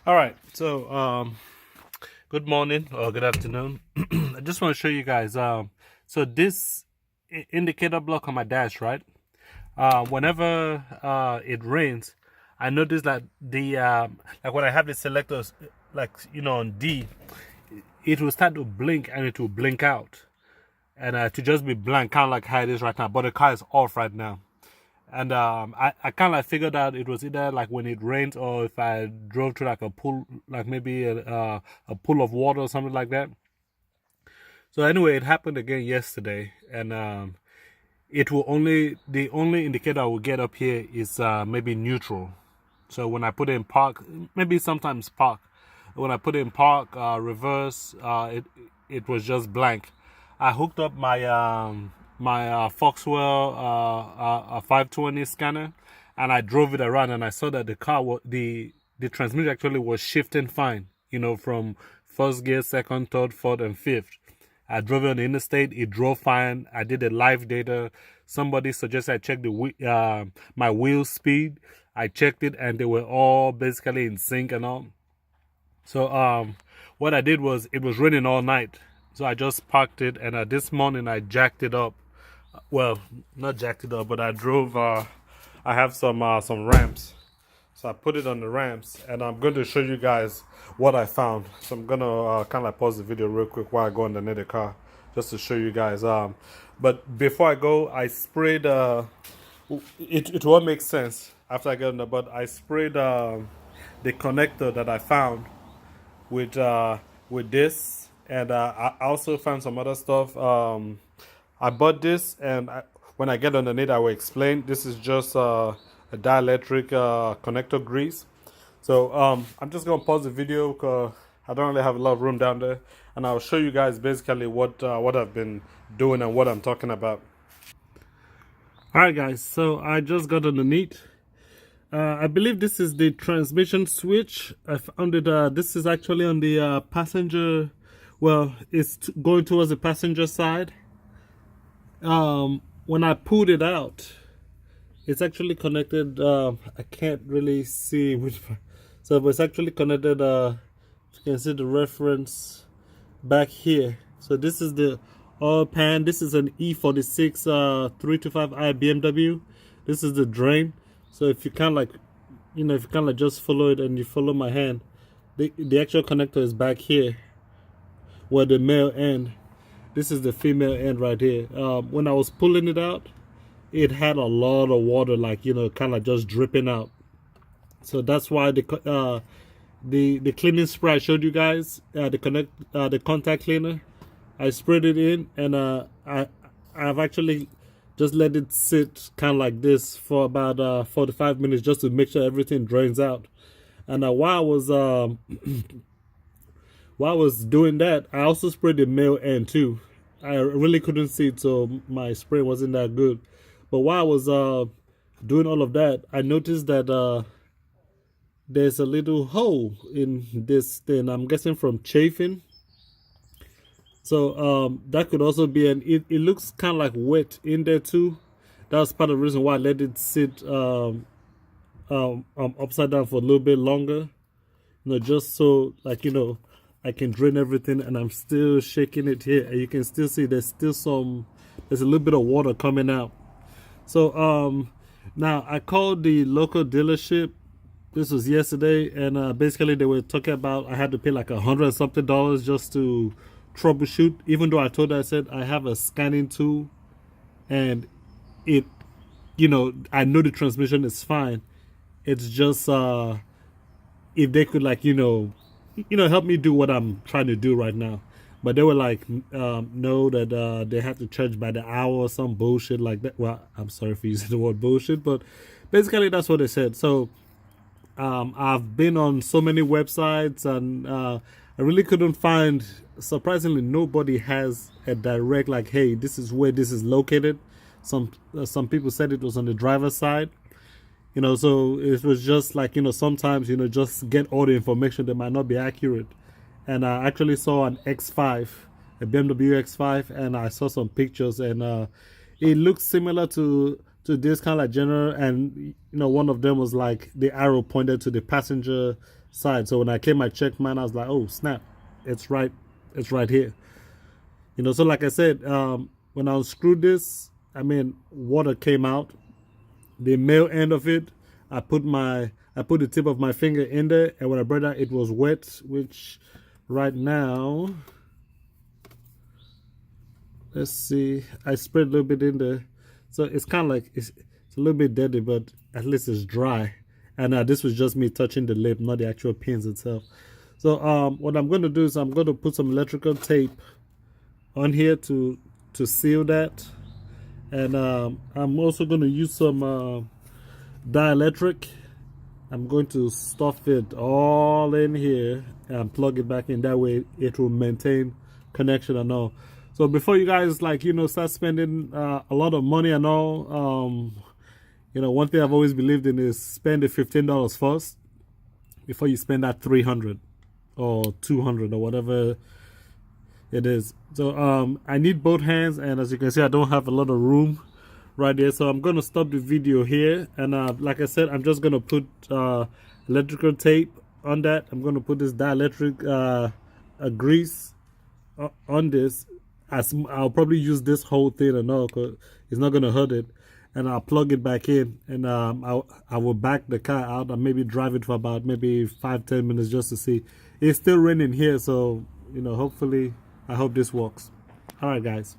All right, so good morning or good afternoon. I just want to show you guys. So this indicator block on my dash, right? Whenever it rains, I notice that the like when I have the selectors, like on D, it will start to blink and it will blink out, and to just be blank, kind of like how it is right now. But the car is off right now. And I kind of like figured out it was either like when it rained or if I drove to like a pool, like maybe a pool of water or something like that. So anyway, it happened again yesterday, and it will the only indicator I will get up here is maybe neutral. So when I put it in park, maybe sometimes park. When I put it in park, reverse, it was just blank. I hooked up my Foxwell 520 scanner, and I drove it around, and I saw that the car the transmission actually was shifting fine. From first gear, second, third, fourth, and fifth. I drove it on the interstate. It drove fine. I did the live data. Somebody suggested I check my wheel speed. I checked it, and they were all basically in sync and all. So what I did was, it was raining all night, so I just parked it, and this morning I jacked it up. Well, not jacked it up, but I drove. I have some ramps, so I put it on the ramps, and I'm going to show you guys what I found. So I'm gonna kind of pause the video real quick while I go underneath the car, just to show you guys. But before I go, I sprayed. It won't make sense after I get on the. But I sprayed the connector that I found with this, and I also found some other stuff. I bought this, and when I get underneath, I will explain. This is just a dielectric connector grease. So I'm just gonna pause the video because I don't really have a lot of room down there, and I'll show you guys basically what I've been doing and what I'm talking about. All right, guys. So I just got underneath. I believe this is the transmission switch. I found it. This is actually on the passenger. Well, it's going towards the passenger side. When I pulled it out, it's actually connected. I can't really see which. So it's actually connected. You can see the reference back here. So this is the oil pan. This is an E46 325i BMW. This is the drain. So if you kind of like, if you kind of just follow it and you follow my hand, the actual connector is back here, where the male end. This is the female end right here. When I was pulling it out, it had a lot of water, like kind of just dripping out. So that's why the cleaning spray I showed you guys, the contact cleaner, I sprayed it in, and I've actually just let it sit kind of like this for about 45 minutes just to make sure everything drains out. And while I was doing that, I also sprayed the male end too. I really couldn't see it, so my spray wasn't that good. But while I was doing all of that, I noticed that there's a little hole in this thing. I'm guessing from chafing. So that could also be it looks kind of like wet in there too. That was part of the reason why I let it sit upside down for a little bit longer. Just so I can drain everything, and I'm still shaking it here, and you can still see there's a little bit of water coming out. So now I called the local dealership. This was yesterday, and basically they were talking about I had to pay like $100 something just to troubleshoot, even though I said I have a scanning tool, and it I know the transmission is fine. It's just if they could help me do what I'm trying to do right now. But they were like, no, that they have to charge by the hour or some bullshit like that. Well, I'm sorry for using the word bullshit, but basically that's what they said. So I've been on so many websites, and I really couldn't find, surprisingly, nobody has a direct hey, this is where this is located. Some people said it was on the driver's side. So it was just sometimes, just get all the information that might not be accurate. And I actually saw an X5, a BMW X5, and I saw some pictures, and it looks similar to to this kind of like general, and you know, one of them was like the arrow pointed to the passenger side. So when I came, I checked mine. I was like, oh snap, it's right here. You know, so like I said, when I unscrewed this, I mean, water came out. The male end of it, I put the tip of my finger in there, and when I brought out, it was wet. Which right now, let's see, I sprayed a little bit in there, so it's kind of like it's a little bit dirty, but at least it's dry. And this was just me touching the lip, not the actual pins itself. So what I'm going to do is I'm going to put some electrical tape on here to seal that, and I'm also going to use some dielectric. I'm going to stuff it all in here and plug it back in. That way it will maintain connection and all. So before you guys, like, you know, start spending a lot of money and all, you know, one thing I've always believed in is spend the $15 first before you spend that $300 or $200 or whatever it is. So I need both hands, and as you can see, I don't have a lot of room right there. So I'm gonna stop the video here, and like I said, I'm just gonna put electrical tape on that. I'm gonna put this dielectric grease on this. I'll probably use this whole thing and all, because it's not gonna hurt it. And I'll plug it back in, and I will back the car out and maybe drive it for about maybe 5-10 minutes just to see. It's still raining here, so you know, hopefully, I hope this works. All right, guys.